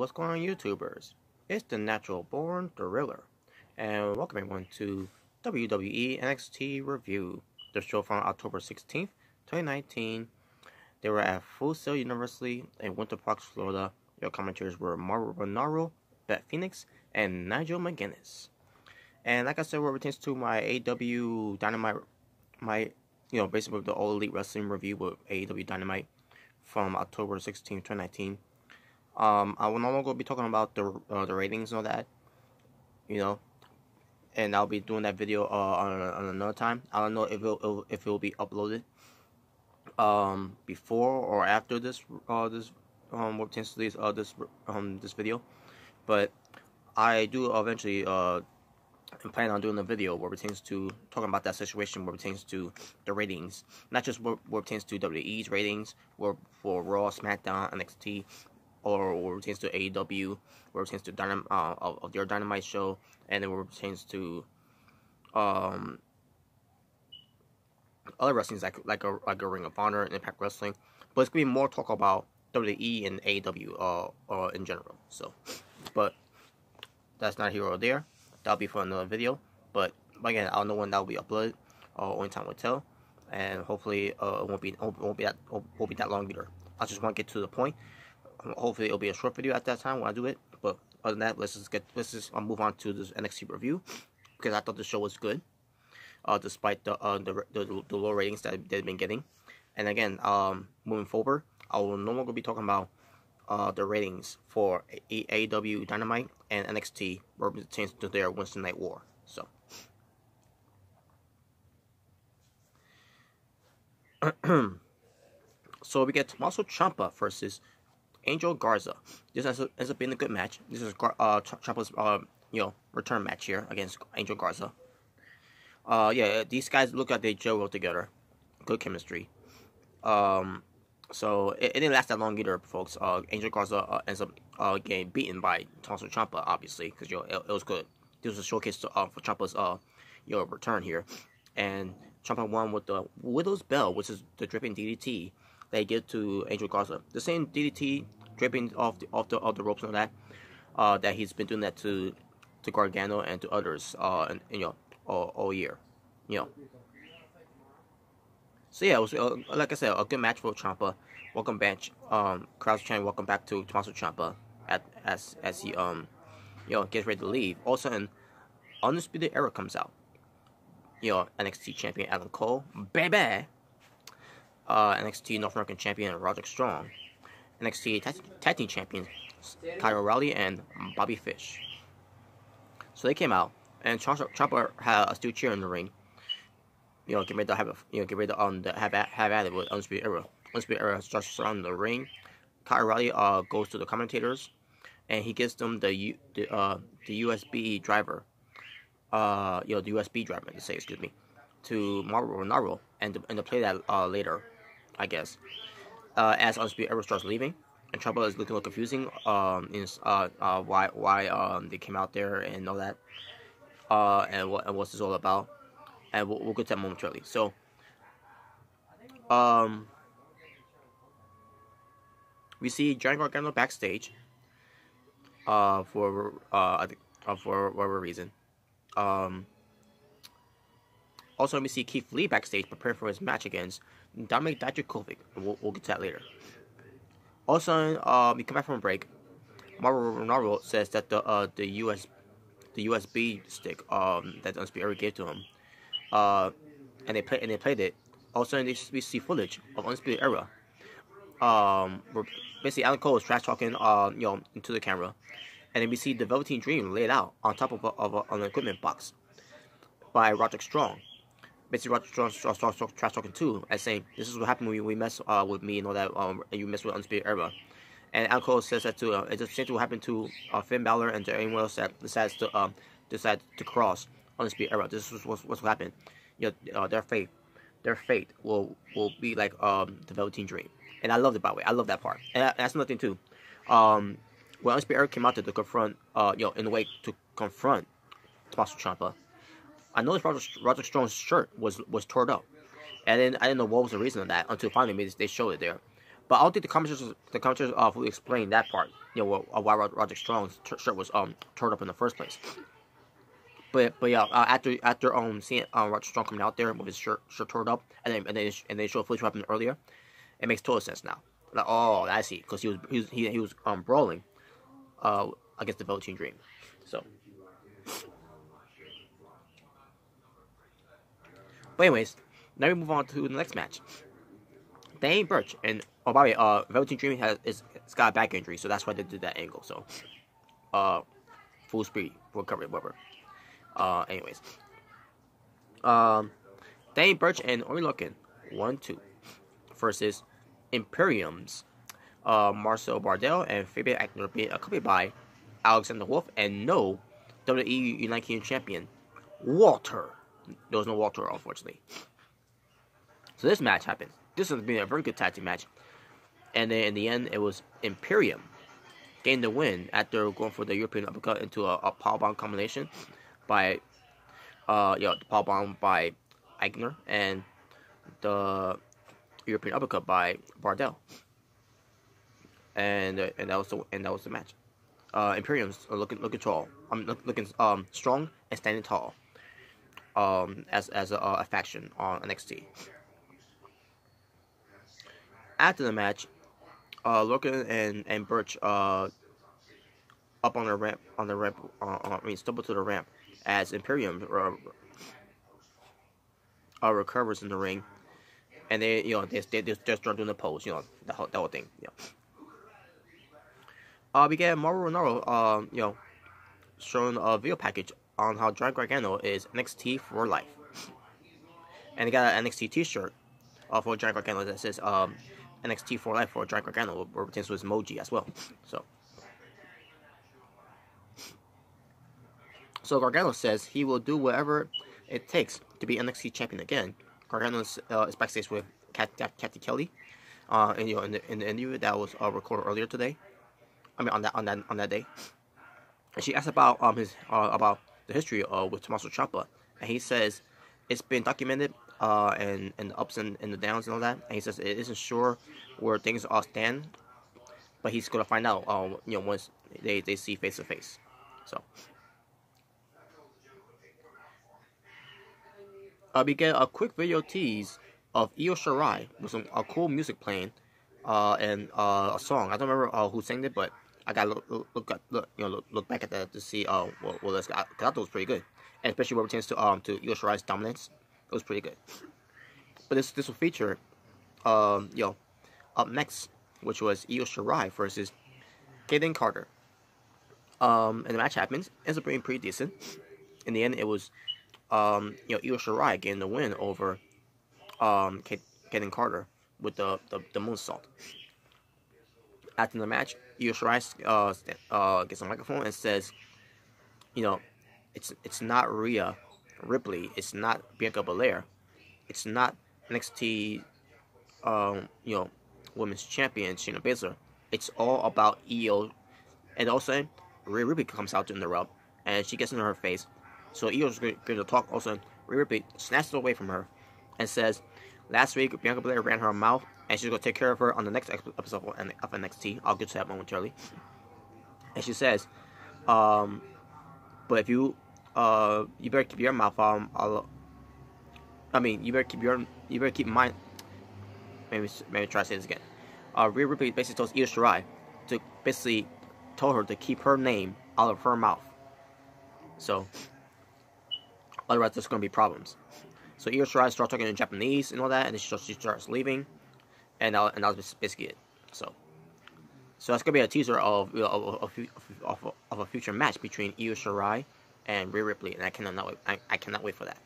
what's going on, YouTubers? It's the Natural Born Thriller, and welcome everyone to WWE NXT Review, the show from October 16th, 2019. They were at Full Sail University in Winter Park, Florida. Your commentators were Mauro Renaro, Beth Phoenix, and Nigel McGuinness. And like I said, what pertains to my AEW Dynamite, basically the All Elite Wrestling review with AEW Dynamite from October 16th, 2019. I will no longer be talking about the ratings and all that, and I'll be doing that video on another time. I don't know if it will be uploaded before or after this this video, but I do eventually plan on doing a video where it pertains to talking about that situation, where it pertains to the ratings, not just where it pertains to WWE's ratings, or for Raw, SmackDown, NXT, or where it pertains to AEW, where it pertains to of their Dynamite show, and then where it pertains to other wrestlings like a Ring of Honor and Impact Wrestling. But it's gonna be more talk about WWE and AEW in general. So, but that's not here or there. That'll be for another video. But again, I don't know when that'll be uploaded. Only time will tell. And hopefully, it won't be that long either. I just want to get to the point. Hopefully, it'll be a short video at that time when I do it. But other than that, let's just move on to this NXT review, because I thought the show was good, despite the low ratings that they've been getting. And again, moving forward, I will no longer be talking about the ratings for AEW Dynamite and NXT, where it pertains to their Wednesday Night War. So we get Tommaso Ciampa versus Angel Garza. This ends up being a good match. This is Ciampa's return match here against Angel Garza. These guys look like they gel well together. Good chemistry. So it didn't last that long either, folks. Angel Garza ends up getting beaten by Tommaso Ciampa, obviously, because it was good. This was a showcase for Ciampa's return here, and Ciampa won with the Widow's Bell, which is the dripping DDT they give to Angel Garza. The same DDT dripping off the ropes and all that that he's been doing that to Gargano and to others all year, So yeah, it was like I said, a good match for Ciampa. Welcome back, crowd's chanting welcome back to Tommaso Ciampa as he gets ready to leave. All of a sudden, Undisputed Era comes out. NXT champion Adam Cole, baby. NXT North American champion Roderick Strong, NXT Tag Team champions Kyle O'Reilly and Bobby Fish. So they came out, and Ciampa had a steel chair in the ring. Get ready to have at it with Undisputed Era. Undisputed Era starts surrounding the ring. Kyle O'Reilly goes to the commentators, and he gives them the USB driver. The USB driver, to say, excuse me, to Mauro Renaro, and to play that later, I guess. As Undisputed Era starts leaving, and Ciampa is looking a little confusing. Why they came out there and all that, and what's this all about. And we'll get to that momentarily. So, we see Johnny Gargano backstage, for whatever reason. Also, we see Keith Lee backstage preparing for his match against Dominic Dijakovic. We'll get to that later. Also, we come back from a break. Mauro Renaro says that the USB stick that the Undisputed Era gave to him. And they played it. All of a sudden, we see footage of Undisputed Era. Where basically Adam Cole is trash talking, into the camera, and then we see the Velveteen Dream laid out on top of an equipment box by Roderick Strong. Basically, Roderick Strong starts trash talking too, and saying, "This is what happened when we mess with me and all that, and you mess with Undisputed Era." And Adam Cole says that too. It's the same thing what happened to Finn Balor and to anyone else that decides to cross Undisputed Era. This is what's happened. Their fate will be like the Velveteen Dream, and I love it, by the way. I love that part, and that's another thing too. When Undisputed Era came out to confront, in a way to confront Tommaso Ciampa, I noticed Roderick Strong's shirt was torn up, and then I didn't know what was the reason of that until finally they showed it there. But I don't think the commentators fully explained that part. You know, why Roderick Strong's shirt was torn up in the first place. But yeah, after seeing Roderick Strong coming out there with his shirt torn up, and they show footage what happened earlier, it makes total sense now. Like, oh, I see, because he was brawling against the Velveteen Dream. So, but anyways, now we move on to the next match. Danny Burch and by the way, Velveteen Dream it's got a back injury, so that's why they did that angle. So, full speed recovery, whatever. Anyways, Danny Burch and Ori Lookin 1-2 versus Imperium's Marcel Bardell and Fabian Aichner, being accompanied by Alexander Wolf and no WWE United Kingdom champion Walter. There was no Walter, unfortunately. So this match happened. This has been a very good tag team match, and then in the end, it was Imperium getting the win after going for the European uppercut into a powerbomb combination by the powerbomb by Aichner and the European uppercut by Bardell, and that was the match. Imperium's looking tall. Looking strong and standing tall. As a faction on NXT. After the match, Lookin and Burch up on the ramp stumble to the ramp as Imperium recovers in the ring, and they just start doing the pose, the whole thing, we get Mauro Ranallo, showing a video package on how Johnny Gargano is NXT for life, and he got an NXT T-shirt for Johnny Gargano that says NXT for life for Johnny Gargano, where it pertains to his emoji as well. So Gargano says he will do whatever it takes to be NXT champion again. Gargano is backstage with Cathy Kelly, in the interview that was recorded earlier today. I mean on that day, and she asked about about the history with Tommaso Ciampa, and he says it's been documented, and the ups and the downs and all that, and he says it isn't sure where things all stand, but he's gonna find out once they see face to face. So we get a quick video tease of Io Shirai with a cool music playing, and a song. I don't remember who sang it, but I gotta look back at that to see I thought it was pretty good, and especially when it pertains to Io Shirai's dominance, it was pretty good. But this will feature up next, which was Io Shirai versus Kaden Carter. And the match happens. Ends up being pretty decent. In the end, it was Io Shirai getting the win over Kaden Carter with the moonsault. After the match, Io Shirai gets a microphone and says, it's not Rhea Ripley, it's not Bianca Belair, it's not NXT women's champion Shayna Baszler. It's all about Io. And also, Rhea Ripley comes out to interrupt, and she gets into her face. So Io's going to talk. Also, Rhea Ripley snatches it away from her and says, last week Bianca Belair ran her mouth, and she's going to take care of her on the next episode of NXT. I'll get to that momentarily. And she says, but if you better keep your mouth you better keep mine. Maybe try to say this again. Rhea Ripley basically tells Io Shirai to basically tell her to keep her name out of her mouth. So otherwise there's going to be problems. So Io Shirai starts talking in Japanese and all that, and then she starts leaving, and that was basically it. So that's gonna be a teaser of a future match between Io Shirai and Rhea Ripley, and I cannot wait for that.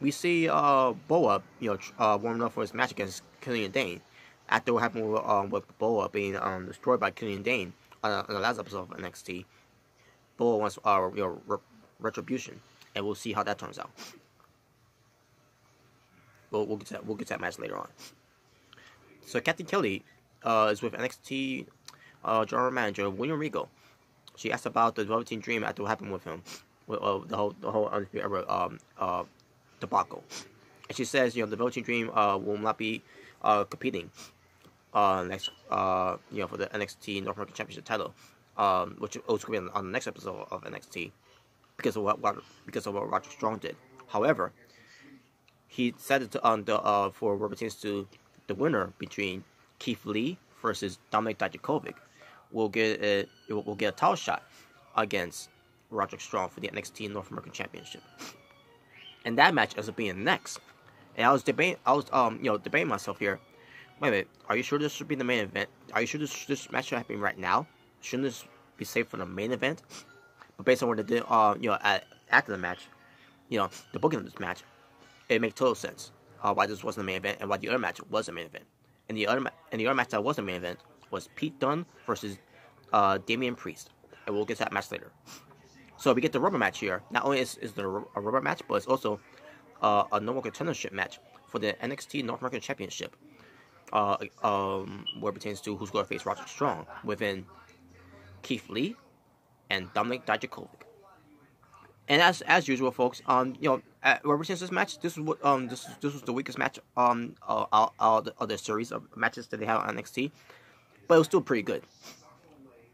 We see Boa, warming up for his match against Killian Dane. After what happened with Boa being destroyed by Killian Dane on the last episode of NXT, Boa wants retribution, and we'll see how that turns out. We'll get to that match later on. So Cathy Kelly is with NXT general manager William Regal. She asked about the Velveteen Dream after what happened with him, with the whole Undisputed Era debacle. And she says, the Velveteen Dream will not be competing next for the NXT North American Championship title, which also will be on the next episode of NXT because of what Roderick Strong did. However, he said it for what pertains to the winner between Keith Lee versus Dominic Dijakovic will get a title shot against Roderick Strong for the NXT North American Championship. And that match ends up being next. And I was debating myself here. Wait a minute, are you sure this should be the main event? Are you sure this match should happen right now? Shouldn't this be saved for the main event? But based on what they did, after the match, the booking of this match, it makes total sense. Why this wasn't the main event and why the other match was the main event. And the other match that was the main event was Pete Dunne versus Damian Priest, and we'll get to that match later. So we get the rubber match here. Not only is there a rubber match, but it's also a normal contendership match for the NXT North American Championship. Where it pertains to who's going to face Roderick Strong within Keith Lee and Dominic Dijakovic. And as usual, folks, where it pertains to this match, this was the weakest match out of the series of matches that they had on NXT, but it was still pretty good.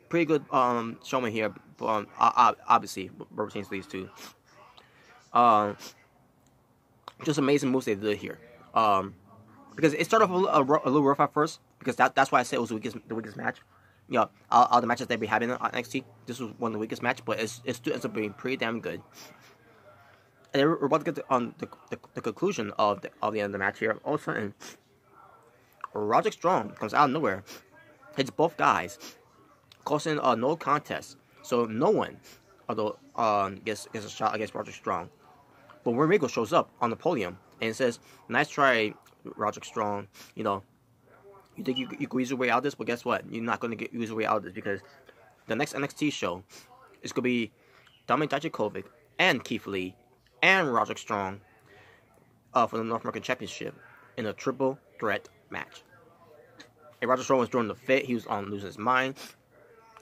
Pretty good showman here, obviously, where it pertains to these two. Just amazing moves they did here. Because it started off a little rough at first, because that's why I said it was the weakest match. All the matches they be having on NXT, this was one of the weakest matches, but it still ends up being pretty damn good. And we're about to get the conclusion of the end of the match here. All of a sudden, Roderick Strong comes out of nowhere, hits both guys, causing a no contest. So no one, although gets a shot against Roderick Strong. But when Regal shows up on the podium and says, "Nice try, Roderick Strong. You think you can use your way out of this, but guess what? You're not going to use your way out of this, because the next NXT show is going to be Dominic Dijakovic and Keith Lee and Roderick Strong for the North American Championship in a triple threat match." And Roderick Strong was throwing the fit. He was on losing his mind.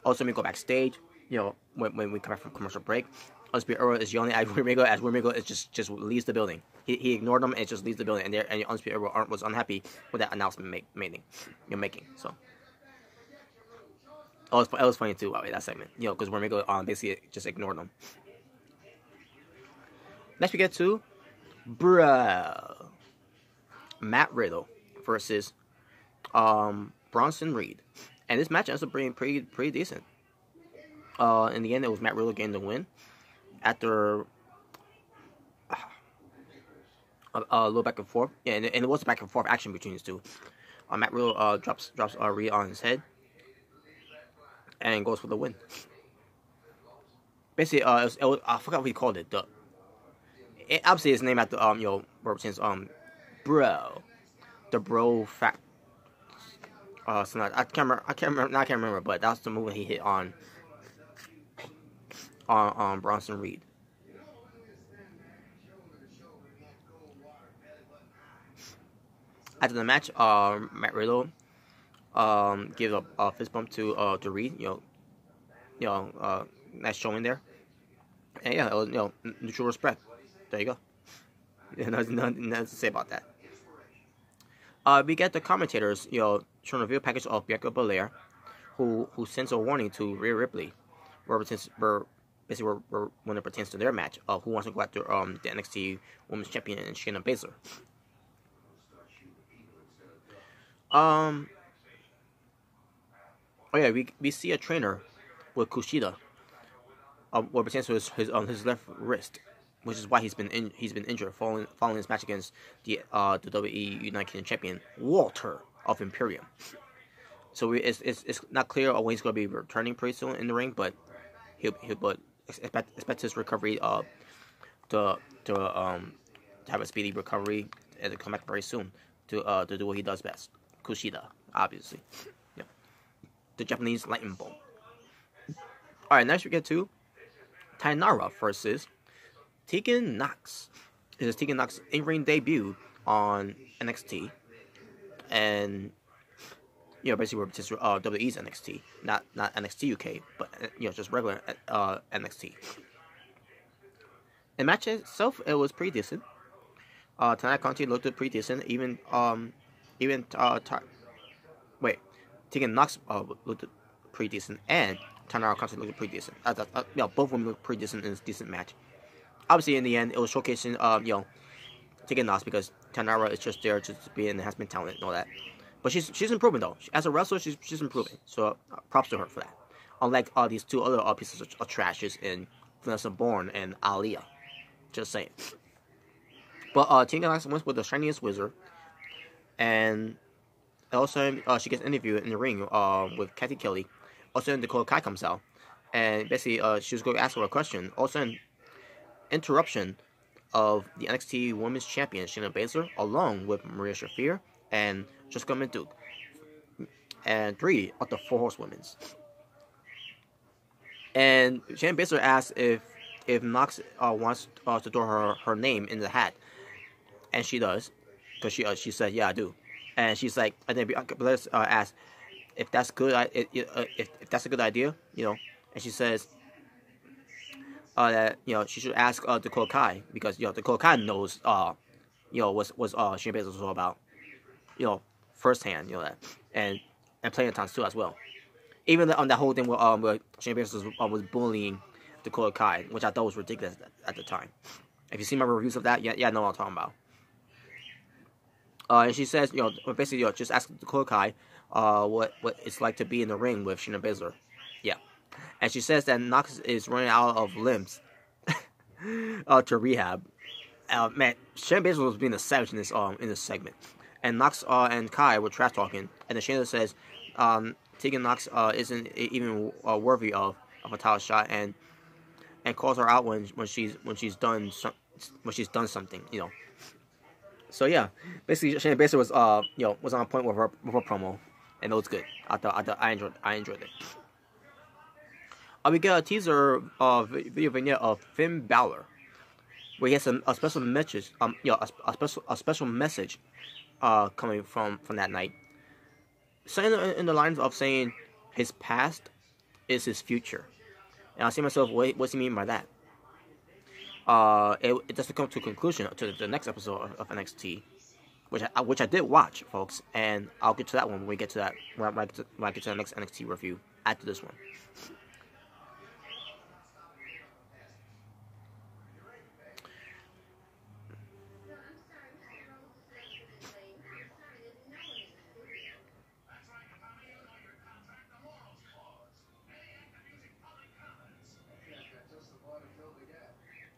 Also, we go backstage. When we come back from commercial break, Undisputed Era is yelling at Regal as Regal is just leaves the building. He ignored them and just leaves the building. And Undisputed Era was unhappy with that announcement making. So it was funny too. That segment, because Regal basically just ignored them. Next we get to Matt Riddle versus Bronson Reed, and this match ends up being pretty decent. In the end, it was Matt Riddle getting the win after a little back and forth. Yeah, and it was a back and forth action between these two. Matt Riddle drops Reed on his head and goes for the win. Basically, I forgot what he called it. Obviously it's named after represents the bro fact. So I can't remember, but that's the move he hit on Bronson Reed. After the match, Matt Riddle gave a fist bump to Reed. Nice showing there. And yeah, it was, mutual respect. There you go. Nothing to say about that. We get the commentators, showing a video package of Bianca Belair, who sends a warning to Rhea Ripley, when it pertains to their match of who wants to go after the NXT Women's Champion and Shayna Baszler. We see a trainer with Kushida, what pertains to his left wrist, which is why he's been injured following his match against the WWE United Kingdom Champion Walter of Imperium. So it's not clear when he's going to be returning pretty soon in the ring, but expect his recovery to have a speedy recovery and to come back very soon to do what he does best. Kushida, obviously. Yeah. The Japanese lightning bolt. Alright, next we get to Tainara versus Tegan Nox. This is Tegan Nox's in-ring debut on NXT. And basically we're just WWE's NXT, not NXT UK, but just regular NXT. the match itself, it was pretty decent. Tanaka Conti looked pretty decent. Even Tegan Knox looked pretty decent, and Tanaka Conti looked pretty decent. Both of them looked pretty decent in this decent match. Obviously, in the end, it was showcasing Tegan Knox because Tanara is just there to be and has been talented and all that. But she's improving though. As a wrestler, she's improving. So props to her for that. Unlike these two other pieces of trashes in Vanessa Bourne and Aliyah. Just saying. But Tegan Knox went with the shiniest wizard, and also she gets interviewed in the ring with Kathy Kelly. Also, Dakota Kai comes out, and basically she was going to ask her a question. Also, an interruption of the NXT Women's Champion Shayna Baszler, along with Maria Shafir and Jessica Mintuk, and 3 of the 4 horsewomen's. And Shayna Baszler asks if Knox wants to throw her name in the hat, and she does, because she said, "Yeah, I do." And she's like, and then let's ask if that's good. If that's a good idea, And she says that she should ask Dakota Kai, because Dakota Kai knows what Shayna Baszler was all about, firsthand, that, and plenty of times too as well. Even on that whole thing where Shayna Baszler was bullying Dakota Kai, which I thought was ridiculous at the time. If you see my reviews of that, I know what I'm talking about. And she says, basically, just ask Dakota Kai what it's like to be in the ring with Shayna Baszler. Yeah. And she says that Knox is running out of limbs to rehab. Man, Shayna Baszler was being a savage in this segment. And Knox and Kai were trash talking. And then Shayna says Tegan Knox isn't even worthy of a title shot, and calls her out when she's done something, So yeah, basically Shayna Baszler was on point with her promo, and it was good. I enjoyed it. We get a teaser video vignette of Finn Balor, where he has a special message, a special message coming from that night, saying in the lines of saying his past is his future. And I see myself, what's he mean by that? It doesn't come to a conclusion to the next episode of NXT, which I did watch, folks, and I'll get to that one when we get to that when I get to the next NXT review after this one.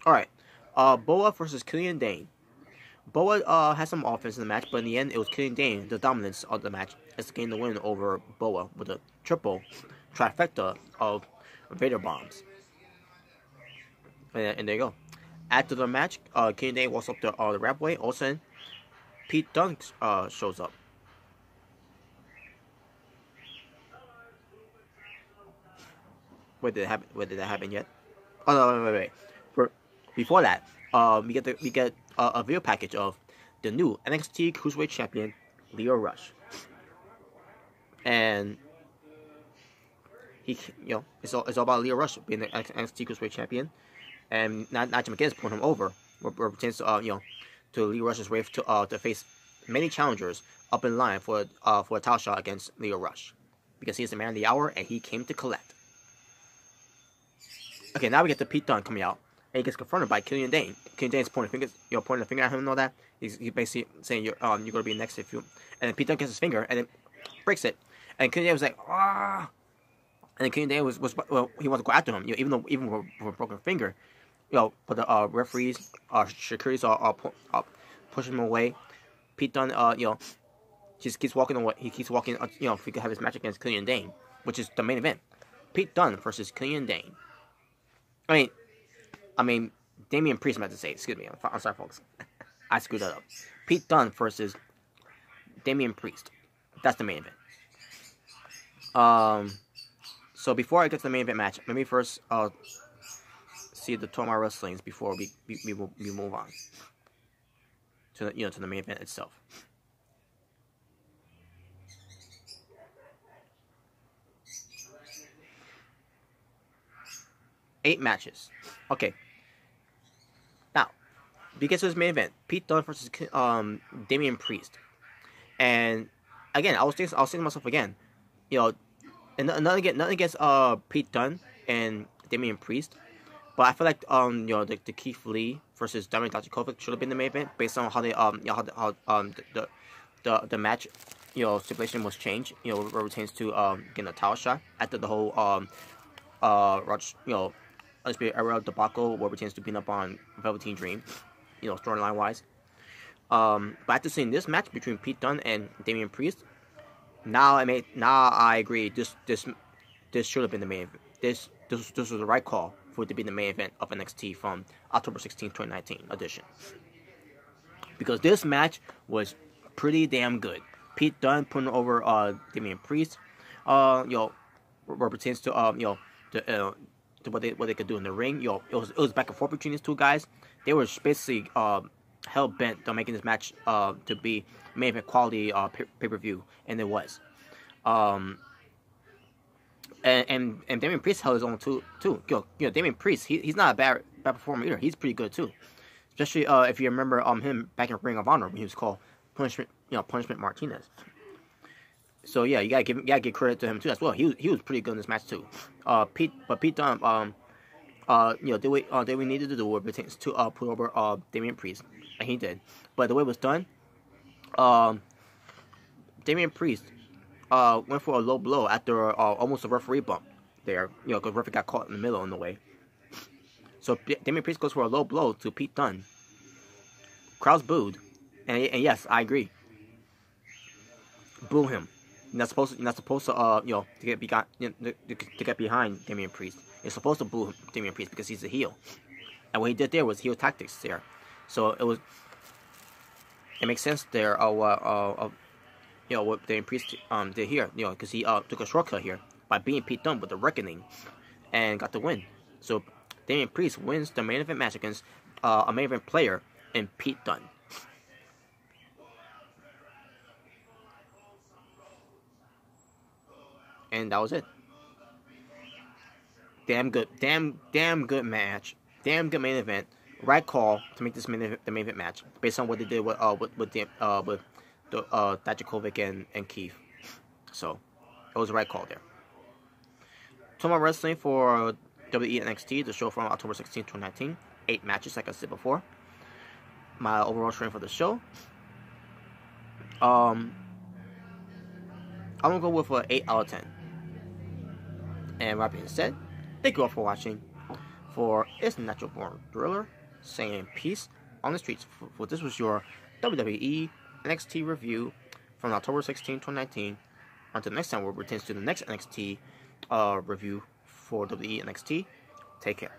Alright, Boa versus Killian Dane. Boa had some offense in the match, but in the end, it was Killian Dane, the dominance of the match, as to gain the win over Boa with a triple trifecta of Vader bombs. And there you go. After the match, Killian Dane walks up the rampway. Also, Pete Dunne shows up. Wait, did that happen yet? Oh no, wait. Before that, we get a video package of the new NXT Cruiserweight Champion, Lio Rush, and he, it's all about Lio Rush being the NXT Cruiserweight Champion, and Nigel McGuinness put him over, where pertains to Lio Rush's way to face many challengers up in line for a title shot against Lio Rush, because he's the man of the hour and he came to collect. Okay, now we get to Pete Dunne coming out. And he gets confronted by Killian Dane. Killian Dane's pointing the finger at him and all that. He's basically saying you're gonna be next if you. And then Pete Dunne gets his finger and then breaks it. And Killian Dane was like, ah. And then Killian Dane was he wanted to go after him. Even with a broken finger, but the referees, securities are pushing him away. Pete Dunne, just keeps walking away. He keeps walking. If he could have his match against Killian Dane, which is the main event. Pete Dunne versus Killian Dane. I mean, Damian Priest, I meant to say. Excuse me. I'm sorry, folks. I screwed that up. Pete Dunne versus Damian Priest. That's the main event. So before I get to the main event match, let me first see the Tomar Wrestlings before we move on to the main event itself. Eight matches. Okay. because it was main event, Pete Dunne versus Damian Priest, and again, I was saying to myself again, you know, and nothing against Pete Dunne and Damian Priest, but I feel like you know, the Keith Lee versus Dijakovic should have been the main event based on how they you know, the match, you know, stipulation was changed, you know, where it pertains to getting a title shot after the whole you know, Undisputed Era debacle, where it pertains to being up on Velveteen Dream, you know, storyline wise. But after seeing this match between Pete Dunne and Damian Priest, now I agree. This should have been the main event. This was the right call for it to be the main event of NXT from October 16, 2019 edition. Because this match was pretty damn good. Pete Dunne putting over Damian Priest, you know, where it pertains to you know, to what they could do in the ring. You know, it was back and forth between these two guys. They were basically hell bent on making this match to be main event quality pay-per-view, and it was. And Damian Priest held his own too. You know, Damian Priest, he's not a bad performer either. He's pretty good too. Especially if you remember him back in Ring of Honor when he was called Punishment Martinez. So yeah, you gotta give credit to him too as well. He was pretty good in this match too. Pete Dunne you know, did we needed to do what pertains to put over Damian Priest, and he did. But the way it was done, Damian Priest went for a low blow after almost a referee bump there, you know, because referee got caught in the middle in the way. So Damian Priest goes for a low blow to Pete Dunne. Crowds booed, and yes, I agree. Boo him. You're not supposed to you know, to get behind Damian Priest. You're supposed to boo Damian Priest because he's a heel, and what he did there was heel tactics there. So it makes sense there. You know, what Damian Priest did here, you know, because he took a shortcut here by beating Pete Dunne with the Reckoning, and got the win. So Damian Priest wins the main event match against a main event player in Pete Dunne. And that was it. Damn good match. Damn good main event. Right call to make this the main event match based on what they did with Dijakovic and Keith. So it was the right call there. Talking about wrestling for WWE NXT, the show from October 16, 2019. 8 matches, like I said before. My overall rating for the show, I'm gonna go with an 8 out of 10. And that being said, thank you all for watching. For It's Natural Born Thriller, saying peace on the streets. For this was your WWE NXT review from October 16, 2019. Until next time, we'll return to the next NXT review for WWE NXT. Take care.